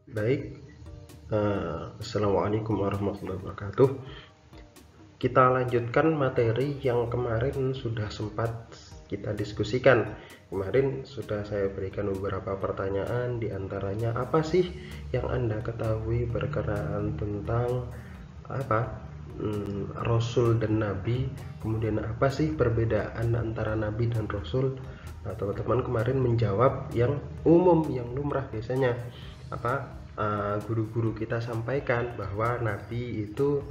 Baik, Assalamualaikum warahmatullahi wabarakatuh. Kita lanjutkan materi yang kemarin sudah sempat kita diskusikan. Kemarin sudah saya berikan beberapa pertanyaan, diantaranya apa sih yang Anda ketahui berkenaan tentang apa Rasul dan Nabi, kemudian apa sih perbedaan antara Nabi dan Rasul. Nah, teman-teman kemarin menjawab yang umum, yang lumrah biasanya guru-guru kita sampaikan bahwa Nabi itu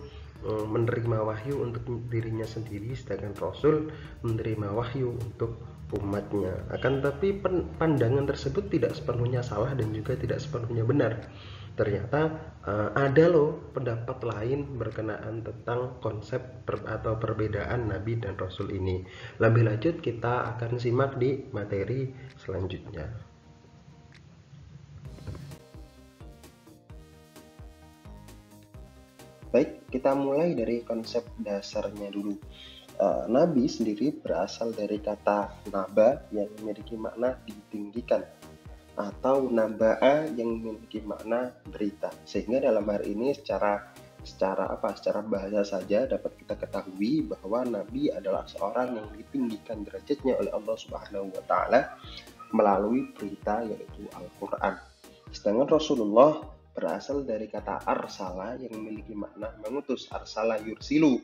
menerima wahyu untuk dirinya sendiri, sedangkan Rasul menerima wahyu untuk umatnya. Akan tetapi pandangan tersebut tidak sepenuhnya salah dan juga tidak sepenuhnya benar. Ternyata ada loh pendapat lain berkenaan tentang konsep atau perbedaan Nabi dan Rasul ini. Lebih lanjut kita akan simak di materi selanjutnya. Baik, kita mulai dari konsep dasarnya dulu. Nabi sendiri berasal dari kata naba yang memiliki makna ditinggikan, atau naba'a yang memiliki makna berita. Sehingga dalam hal ini secara bahasa saja dapat kita ketahui bahwa Nabi adalah seorang yang ditinggikan derajatnya oleh Allah Subhanahu wa taala melalui berita, yaitu Al-Qur'an. Sedangkan Rasulullah berasal dari kata arsala yang memiliki makna mengutus. Arsala yursilu,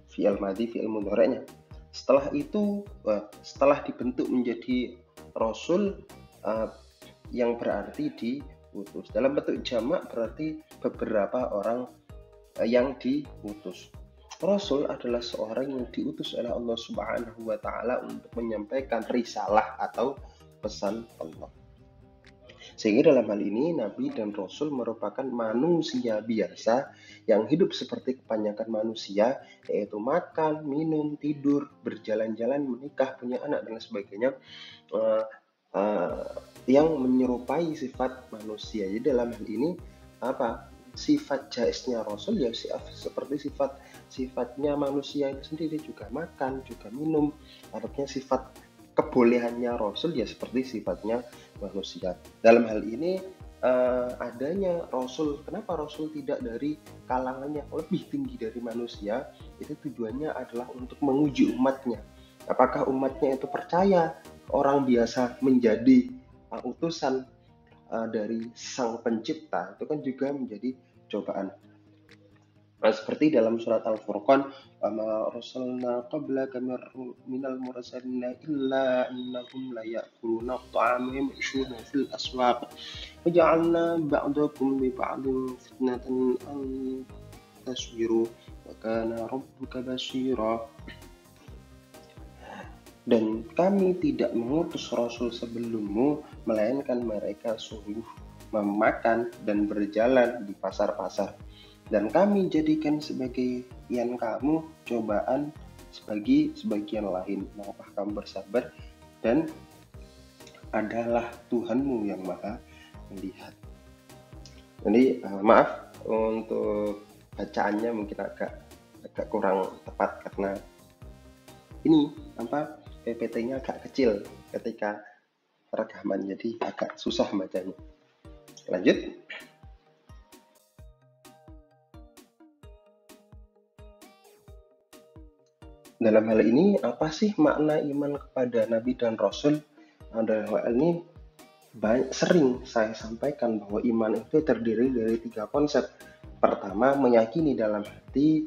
fi'il madhi, fi'il mudhari'nya. Setelah itu, setelah dibentuk menjadi Rasul, yang berarti diutus. Dalam bentuk jamak berarti beberapa orang yang diutus. Rasul adalah seorang yang diutus oleh Allah Subhanahu wa taala untuk menyampaikan risalah atau pesan Allah. Sehingga dalam hal ini Nabi dan Rasul merupakan manusia biasa yang hidup seperti kebanyakan manusia, yaitu makan, minum, tidur, berjalan-jalan, menikah, punya anak, dan sebagainya, yang menyerupai sifat manusia. Jadi dalam hal ini sifat jaisnya Rasul ya seperti sifatnya manusia itu sendiri, juga makan, juga minum. Artinya sifat kebolehannya Rasul ya seperti sifatnya manusia. Dalam hal ini adanya Rasul, kenapa Rasul tidak dari kalangan yang lebih tinggi dari manusia? Itu tujuannya adalah untuk menguji umatnya. Apakah umatnya itu percaya orang biasa menjadi utusan dari Sang Pencipta? Itu kan juga menjadi cobaan. Nah, seperti dalam surat Al-Furqan, "Wama arsalna qablaka minal mursalina illa innahum la ya'kuluna at-ta'ama wa yamshuna fil aswaq waja'alna ba'dakum li ba'din fitnatan an tasbiru wa kana rabbuka basira." Dan kami tidak mengutus Rasul sebelummu, melainkan mereka sungguh memakan dan berjalan di pasar-pasar. Dan kami jadikan sebagian kamu cobaan bagi sebagian lain. Maukah kamu bersabar? Dan adalah Tuhanmu yang maha melihat. Jadi maaf untuk bacaannya mungkin agak kurang tepat karena ini PPT-nya agak kecil ketika rekaman, jadi agak susah bacanya. Lanjut. Dalam hal ini, apa sih makna iman kepada Nabi dan Rasul? Dalam hal ini sering saya sampaikan bahwa iman itu terdiri dari 3 konsep. Pertama, meyakini dalam hati,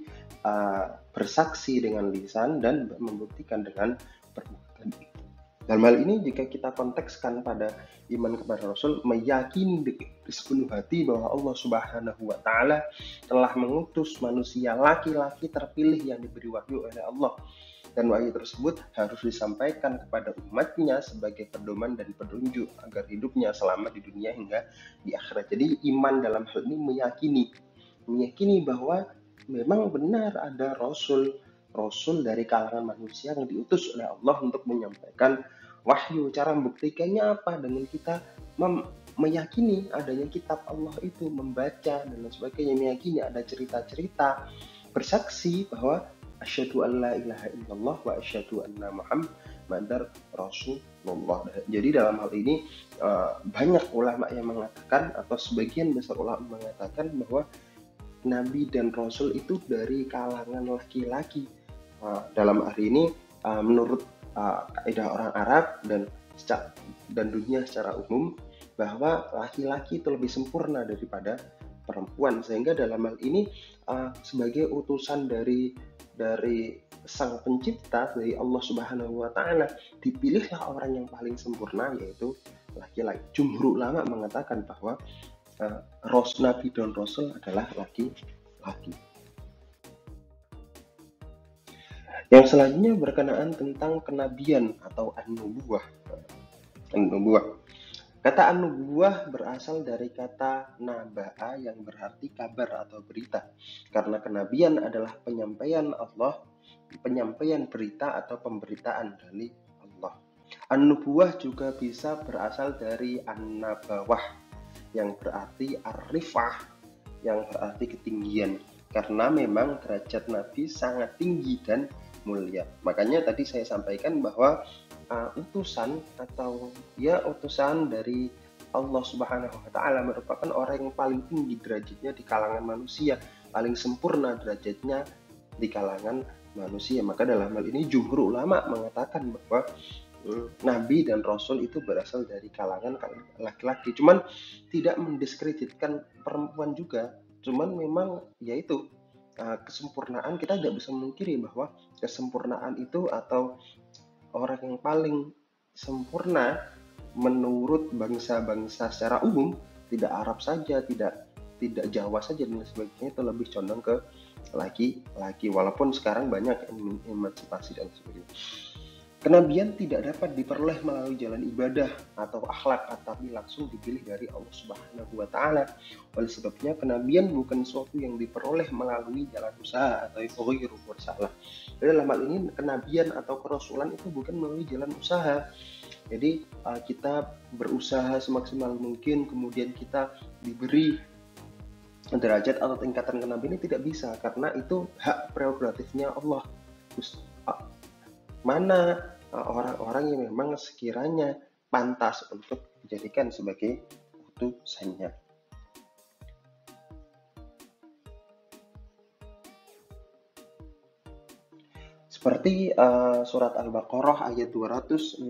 bersaksi dengan lisan, dan membuktikan dengan perbuatan. Dalam hal ini jika kita kontekskan pada iman kepada Rasul, meyakini di sepenuh hati bahwa Allah Subhanahu wa taala telah mengutus manusia laki-laki terpilih yang diberi wahyu oleh Allah, dan wahyu tersebut harus disampaikan kepada umatnya sebagai pedoman dan petunjuk agar hidupnya selamat di dunia hingga di akhirat. Jadi iman dalam hal ini meyakini bahwa memang benar ada Rasul dari kalangan manusia yang diutus oleh Allah untuk menyampaikan wahyu. Cara membuktikannya apa? Dengan kita meyakini adanya kitab Allah itu, membaca dan sebagainya, meyakini ada cerita-cerita, bersaksi bahwa asyhadu an la ilaha illallah wa asyhadu anna muhammadar rasulullah. Jadi dalam hal ini banyak ulama yang mengatakan atau sebagian besar ulama mengatakan bahwa nabi dan rasul itu dari kalangan laki-laki. Dalam hari ini menurut kaidah orang Arab dan dunia secara umum, bahwa laki-laki itu lebih sempurna daripada perempuan, sehingga dalam hal ini sebagai utusan dari sang pencipta, dari Allah Subhanahu wa Ta'ala, dipilihlah orang yang paling sempurna, yaitu laki-laki. Jumhur ulama mengatakan bahwa nabi dan rasul adalah laki-laki. Yang selanjutnya berkenaan tentang kenabian atau an-nubuwah. Kata an-nubuwah berasal dari kata naba'a yang berarti kabar atau berita. Karena kenabian adalah penyampaian Allah, penyampaian berita atau pemberitaan dari Allah. An-nubuwah juga bisa berasal dari an-nabawah yang berarti ar-rifah, yang berarti ketinggian. Karena memang derajat Nabi sangat tinggi dan mulia. Makanya tadi saya sampaikan bahwa utusan dari Allah Subhanahu wa Ta'ala merupakan orang yang paling tinggi derajatnya di kalangan manusia, paling sempurna derajatnya di kalangan manusia. Maka dalam hal ini jumhur ulama mengatakan bahwa nabi dan rasul itu berasal dari kalangan laki-laki. Cuman tidak mendiskreditkan perempuan juga. Cuman memang yaitu kesempurnaan, kita tidak bisa memungkiri bahwa kesempurnaan itu atau orang yang paling sempurna menurut bangsa-bangsa secara umum, tidak Arab saja, tidak Jawa saja dan sebagainya, itu lebih condong ke laki-laki, walaupun sekarang banyak emansipasi dan sebagainya. Kenabian tidak dapat diperoleh melalui jalan ibadah atau akhlak, tapi langsung dipilih dari Allah Subhanahu wa Ta'ala. Oleh sebabnya kenabian bukan sesuatu yang diperoleh melalui jalan usaha atau ghairu mursalah. Dalam hal ini kenabian atau kerasulan itu bukan melalui jalan usaha. Jadi kita berusaha semaksimal mungkin, kemudian kita diberi derajat atau tingkatan kenabian, ini tidak bisa, karena itu hak prerogatifnya Allah. Mana orang-orang yang memang sekiranya pantas untuk dijadikan sebagai utusannya. Seperti surat Al-Baqarah ayat 269,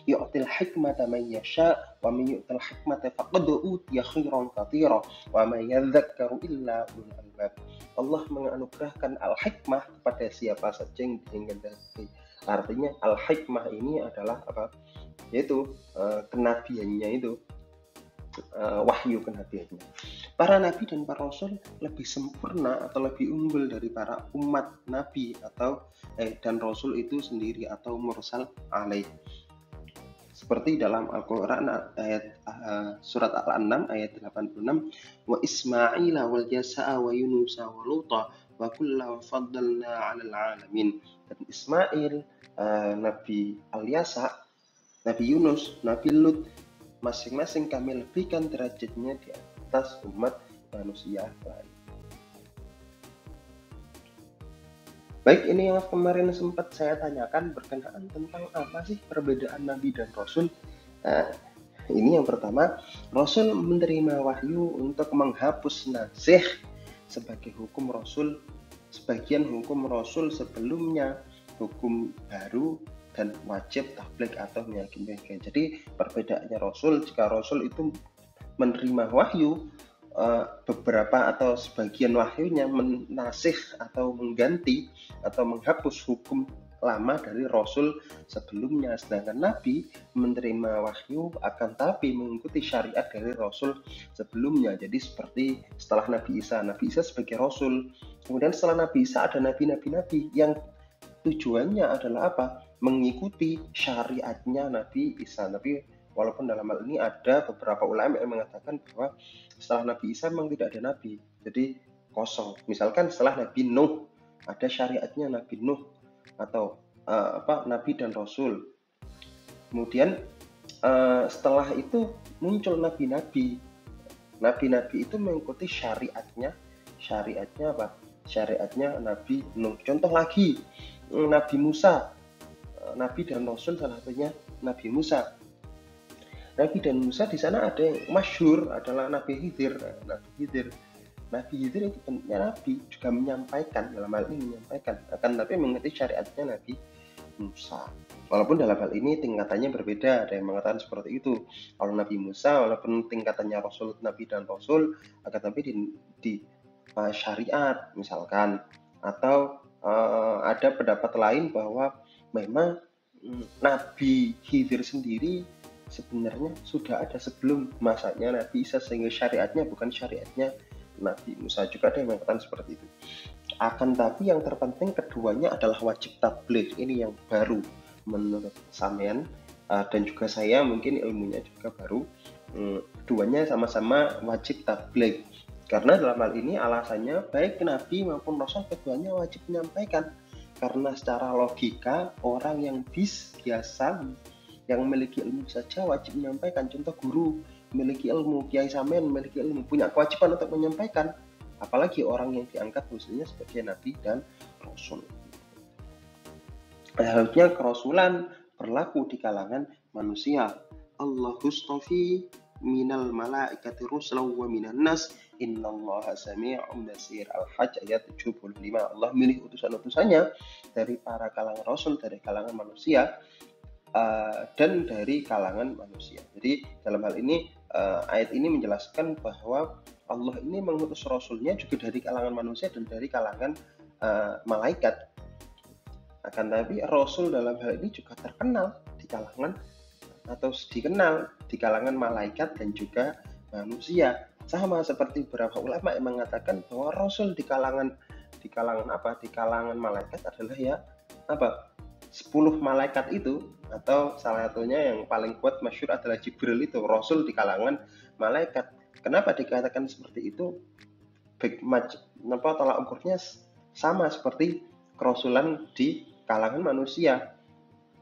yu'til hikmata man yasha wa man yu'til hikmata faqad utiya khairan katsira wa ma yadhakkaru illa ulul albab. Allah menganugerahkan al-hikmah kepada siapa saja yang dikehendaki. Artinya al-hikmah ini adalah apa? Yaitu kenabiannya itu, wahyu kenabiannya. Para nabi dan para rasul lebih sempurna atau lebih unggul dari para umat nabi atau dan rasul itu sendiri atau mursal alaih. Seperti dalam Al-Quran ayat surat Al-An'am ayat 86, wa Ismaila wal Yasa'a wa Yunusa wa Luta wa kullan faddalna 'alal 'alamin. Dan Ismail, Nabi Al-Yasa, Nabi Yunus, Nabi Lut, masing-masing kami lebihkan derajatnya di atas umat manusia lain. Baik, ini yang kemarin sempat saya tanyakan berkenaan tentang apa sih perbedaan Nabi dan Rasul. Ini yang pertama, Rasul menerima wahyu untuk menghapus nasih sebagai hukum Rasul, sebagian hukum Rasul sebelumnya, hukum baru dan wajib tabligh atau meyakini. Jadi perbedaannya Rasul, jika Rasul itu menerima wahyu, beberapa atau sebagian wahyunya menasih atau mengganti atau menghapus hukum lama dari Rasul sebelumnya, sedangkan Nabi menerima wahyu akan tapi mengikuti syariat dari Rasul sebelumnya. Jadi seperti setelah Nabi Isa sebagai Rasul, kemudian setelah Nabi Isa ada nabi-nabi yang tujuannya adalah apa? Mengikuti syariatnya Nabi Isa. Walaupun dalam hal ini ada beberapa ulama yang mengatakan bahwa setelah Nabi Isa memang tidak ada nabi, jadi kosong. Misalkan setelah Nabi Nuh ada syariatnya Nabi Nuh atau Nabi dan Rasul. Kemudian setelah itu muncul nabi-nabi. Nabi-nabi itu mengikuti syariatnya apa? Syariatnya Nabi Nuh. Contoh lagi, Nabi Musa, Nabi dan Rasul salah satunya Nabi Musa. Nabi dan Musa di sana ada yang masyhur adalah Nabi Khidir. Nabi Khidir itu bentuknya Nabi, juga menyampaikan, dalam hal ini menyampaikan, akan tapi mengerti syariatnya Nabi Musa. Walaupun dalam hal ini tingkatannya berbeda, ada yang mengatakan seperti itu. Kalau Nabi Musa, walaupun tingkatannya Rasul, Nabi dan Rasul, akan tapi di syariat misalkan, atau ada pendapat lain bahwa memang Nabi Khidir sendiri sebenarnya sudah ada sebelum masanya Nabi Isa, sehingga syariatnya bukan syariatnya Nabi Musa. Juga ada yang mengatakan seperti itu. Akan tapi yang terpenting keduanya adalah wajib tabligh. Ini yang baru menurut Samen dan juga saya, mungkin ilmunya juga baru. Keduanya sama-sama wajib tabligh. Karena dalam hal ini alasannya baik Nabi maupun Rasul keduanya wajib menyampaikan. Karena secara logika orang yang biasa yang memiliki ilmu saja wajib menyampaikan. Contoh guru memiliki ilmu, Kiai Samen memiliki ilmu, punya kewajiban untuk menyampaikan. Apalagi orang yang diangkat khususnya sebagai Nabi dan Rasul. Harusnya kerasulan berlaku di kalangan manusia. Allahustafi minal malaikati rusulan wa minan nas innallaha sami'un basir. Al-Hajj ayat 75. Allah milih utusan-utusannya dari para kalangan rasul, dari kalangan manusia, dan dari kalangan manusia. Jadi dalam hal ini ayat ini menjelaskan bahwa Allah ini mengutus rasulnya juga dari kalangan manusia dan dari kalangan malaikat. Akan tapi rasul dalam hal ini juga terkenal di kalangan atau dikenal di kalangan malaikat dan juga manusia. Sama seperti beberapa ulama yang mengatakan bahwa rasul di kalangan malaikat adalah 10 malaikat itu, atau salah satunya yang paling kuat masyhur adalah Jibril itu, rasul di kalangan malaikat. Kenapa dikatakan seperti itu? Tolak ukurnya sama seperti kerasulan di kalangan manusia.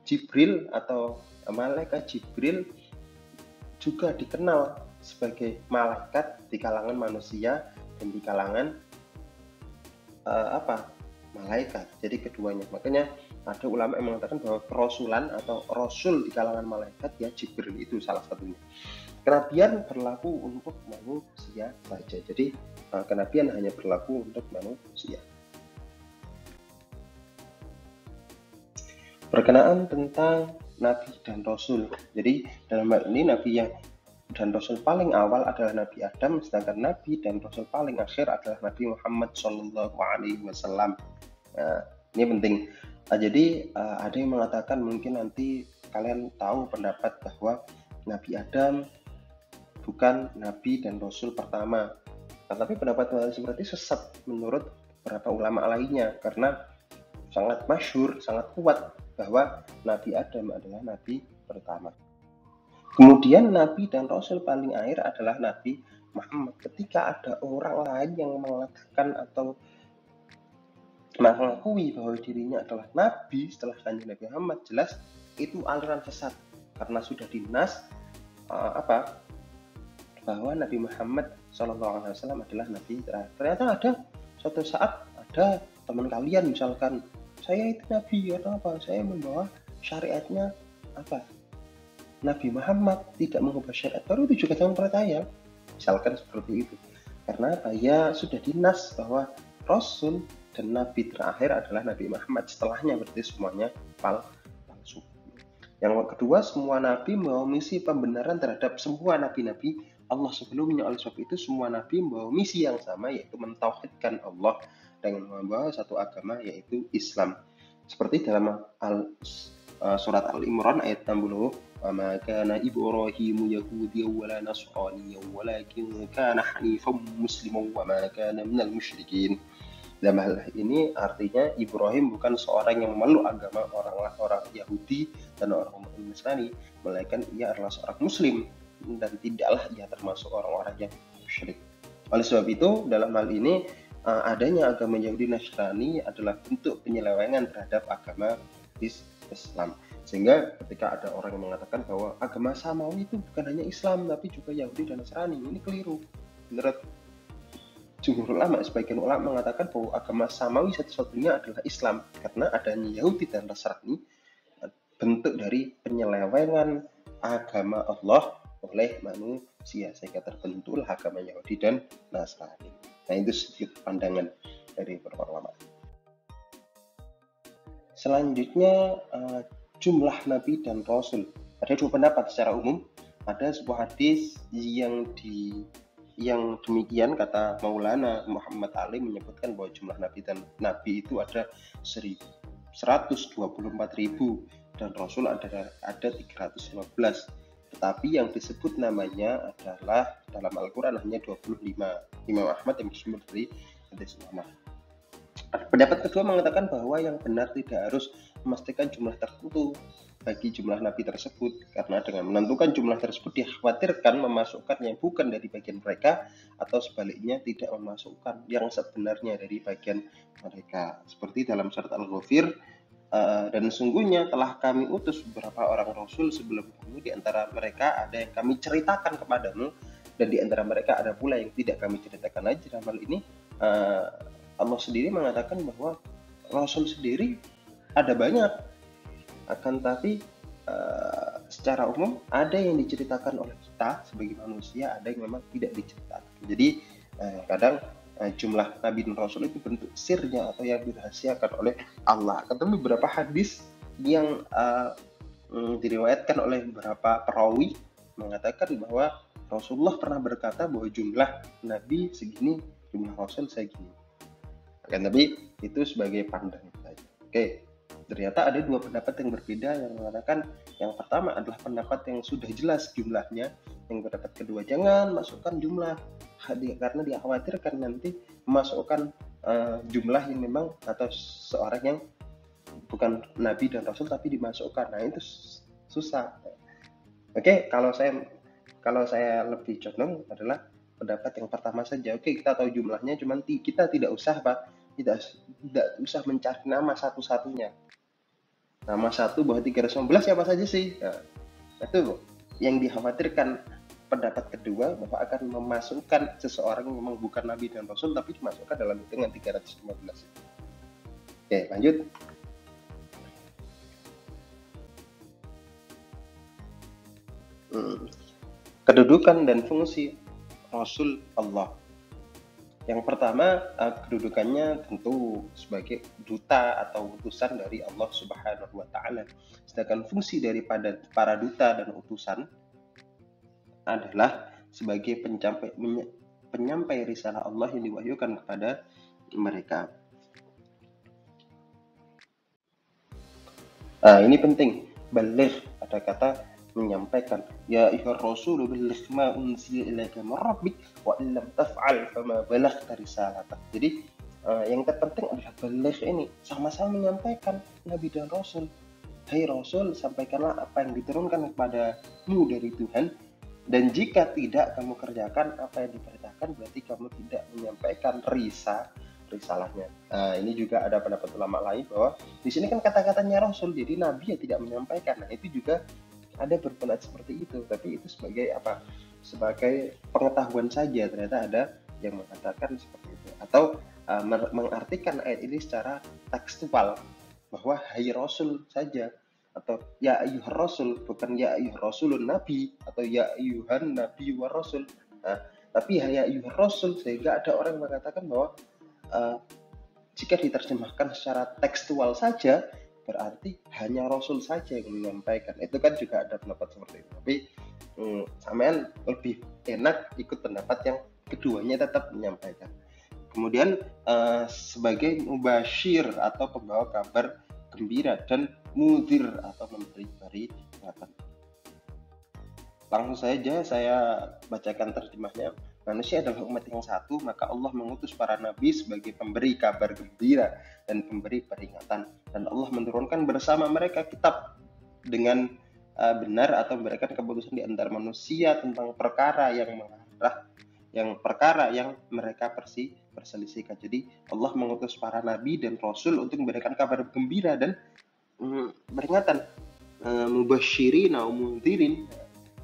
Jibril atau malaikat Jibril juga dikenal sebagai malaikat di kalangan manusia dan di kalangan malaikat. Jadi keduanya. Makanya ada ulama yang mengatakan bahwa kerasulan atau rasul di kalangan malaikat ya Jibril itu salah satunya. Kenabian berlaku untuk manusia saja. Jadi kenabian hanya berlaku untuk manusia. Perkenaan tentang Nabi dan Rasul. Jadi dalam hal ini Nabi yang dan Rasul paling awal adalah Nabi Adam, sedangkan Nabi dan Rasul paling akhir adalah Nabi Muhammad SAW. Ini penting. Jadi ada yang mengatakan, mungkin nanti kalian tahu pendapat bahwa Nabi Adam bukan Nabi dan Rasul pertama. Tapi pendapat seperti sesat menurut beberapa ulama lainnya, karena sangat masyhur, sangat kuat bahwa Nabi Adam adalah Nabi pertama. Kemudian Nabi dan Rasul paling akhir adalah Nabi Muhammad. Ketika ada orang lain yang mengatakan atau mengakui bahwa dirinya adalah Nabi setelah Kanjeng Nabi Muhammad, jelas itu aliran sesat, karena sudah dinas bahwa Nabi Muhammad SAW adalah Nabi terakhir. Ternyata ada suatu saat ada teman kalian misalkan, saya itu Nabi atau saya membawa syariatnya Nabi Muhammad, tidak mengubah syariat baru, itu juga jangan percaya. Misalkan seperti itu. Karena ya sudah dinas bahwa Rasul dan Nabi terakhir adalah Nabi Muhammad. Setelahnya berarti semuanya palsu. Yang kedua, semua Nabi membawa misi pembenaran terhadap semua Nabi-Nabi Allah sebelumnya. Oleh sebab itu semua Nabi membawa misi yang sama, yaitu mentauhidkan Allah dengan membawa satu agama, yaitu Islam. Seperti dalam surat Al-Imran ayat 60, "Wa ma kana Ibrahimu Yahudiyyan wa la Nasraniyyan walakin kana hanifan musliman wa ma kana minal musyrikin." Dalam hal ini artinya Ibrahim bukan seorang yang memeluk agama orang Yahudi dan orang Nasrani, melainkan ia adalah seorang Muslim dan tidaklah ia termasuk orang-orang yang musyrik. Oleh sebab itu dalam hal ini adanya agama Yahudi Nasrani adalah bentuk penyelewengan terhadap agama Islam. Sehingga ketika ada orang yang mengatakan bahwa agama samawi itu bukan hanya Islam tapi juga Yahudi dan Nasrani, ini keliru. Menurut jumhur ulama, sebagian ulama mengatakan bahwa agama samawi satu-satunya adalah Islam, karena adanya Yahudi dan Nasrani bentuk dari penyelewengan agama Allah oleh manusia, sehingga terbentuklah agama Yahudi dan Nasrani. Nah, itu sedikit pandangan dari para ulama. Selanjutnya, jumlah nabi dan rasul. Ada dua pendapat secara umum. Ada sebuah hadis yang demikian, kata Maulana Muhammad Ali menyebutkan bahwa jumlah nabi dan nabi itu ada 124.000 dan rasul ada 315. Tetapi yang disebut namanya adalah dalam Al-Quran hanya 25. Imam Ahmad yang bersumber dari hadis ulama. Pendapat kedua mengatakan bahwa yang benar tidak harus memastikan jumlah tertentu bagi jumlah nabi tersebut, karena dengan menentukan jumlah tersebut dikhawatirkan memasukkan yang bukan dari bagian mereka, atau sebaliknya tidak memasukkan yang sebenarnya dari bagian mereka. Seperti dalam surat Al-Ghafir, dan sungguhnya telah kami utus beberapa orang rasul sebelum kamu, di antara mereka ada yang kami ceritakan kepadamu, dan di antara mereka ada pula yang tidak kami ceritakan aja. Dalam hal ini Allah sendiri mengatakan bahwa rasul sendiri ada banyak, akan tapi secara umum ada yang diceritakan oleh kita sebagai manusia, ada yang memang tidak diceritakan. Jadi kadang jumlah nabi dan rasul itu bentuk sirnya atau yang dirahasiakan oleh Allah. Tapi beberapa hadis yang diriwayatkan oleh beberapa perawi mengatakan bahwa Rasulullah pernah berkata bahwa jumlah nabi segini, jumlah rasul segini. Kan, tapi itu sebagai pandangan saja. Oke, ternyata ada dua pendapat yang berbeda yang mengatakan yang pertama adalah pendapat yang sudah jelas jumlahnya, yang pendapat kedua jangan masukkan jumlah karena dikhawatirkan nanti memasukkan jumlah yang memang atau seorang yang bukan nabi dan rasul tapi dimasukkan. Nah, itu susah. Oke, kalau saya lebih condong adalah pendapat yang pertama saja. Oke, kita tahu jumlahnya, cuman kita tidak usah tidak usah mencari nama satu-satunya. Nama satu bahwa 315 siapa saja sih? Nah, itu yang dikhawatirkan pendapat kedua, bahwa akan memasukkan seseorang yang memang bukan nabi dan rasul tapi dimasukkan dalam hitungan 315. Oke, lanjut. Kedudukan dan fungsi Rasul Allah. Yang pertama, kedudukannya tentu sebagai duta atau utusan dari Allah Subhanahu wa Ta'ala. Sedangkan fungsi daripada para duta dan utusan adalah sebagai penyampai risalah Allah yang diwahyukan kepada mereka. Ini penting, baligh, ada kata menyampaikan, ya ayyuhar rasul balligh ma unzila ilaika min rabbik wa illam taf'al fama balaghta risalata. Jadi yang terpenting adalah baligh ini, sama-sama menyampaikan nabi dan rasul. Hai Rasul, sampaikanlah apa yang diturunkan kepadamu dari Tuhan, dan jika tidak kamu kerjakan apa yang diperintahkan, berarti kamu tidak menyampaikan risalahnya. Ini juga ada pendapat ulama lain bahwa di sini kan kata-katanya Rasul, jadi nabi ya tidak menyampaikan. Nah, itu juga ada berpendapat seperti itu, tapi itu sebagai apa? Sebagai pengetahuan saja. Ternyata ada yang mengatakan seperti itu, atau mengartikan ayat ini secara tekstual bahwa hai Rasul saja, atau ya ayyuhar Rasul, bukan ya ayyuhar Rasulun Nabi atau ya ayyuhan Nabi wa Rasul. Tapi ya ayyuhar Rasul, sehingga ada orang yang mengatakan bahwa jika diterjemahkan secara tekstual saja berarti hanya Rasul saja yang menyampaikan. Itu kan juga ada pendapat seperti itu. Tapi sampean lebih enak ikut pendapat yang keduanya tetap menyampaikan. Kemudian sebagai mubasyir atau pembawa kabar gembira, dan mudhir atau memberi peringatan. Langsung saja saya bacakan terjemahnya. Manusia adalah umat yang satu, maka Allah mengutus para nabi sebagai pemberi kabar gembira dan pemberi peringatan. Dan Allah menurunkan bersama mereka kitab dengan benar atau memberikan keputusan di antara manusia tentang perkara yang mereka perselisihkan. Jadi Allah mengutus para nabi dan rasul untuk memberikan kabar gembira dan peringatan, mubasyirin wa mundhirin.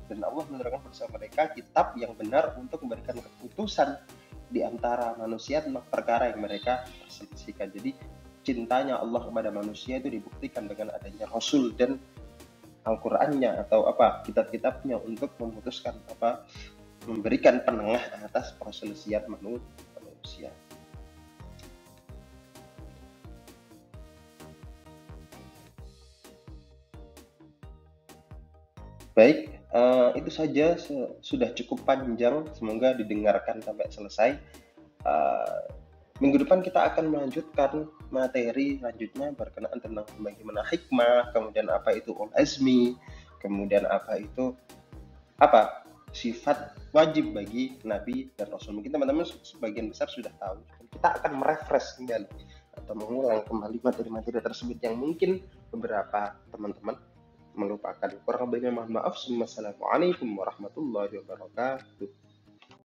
Dan Allah menurunkan bersama mereka kitab yang benar untuk memberikan keputusan di antara manusia tentang perkara yang mereka perselisihkan. Jadi cintanya Allah kepada manusia itu dibuktikan dengan adanya Rasul dan Al-Qur'annya atau apa kitab-kitabnya untuk memutuskan apa memberikan penengah atas perselisihan manusia. Baik, itu saja sudah cukup panjang. Semoga didengarkan sampai selesai. Uh, Minggu depan kita akan melanjutkan materi selanjutnya berkenaan tentang bagaimana hikmah, kemudian apa itu ul azmi, kemudian apa itu apa sifat wajib bagi nabi dan rasul. Mungkin teman-teman sebagian besar sudah tahu. Kita akan merefresh kembali atau mengulang kembali materi-materi tersebut yang mungkin beberapa teman-teman melupakan. Kurang lebihnya mohon maaf. Wassalamualaikum warahmatullahi wabarakatuh.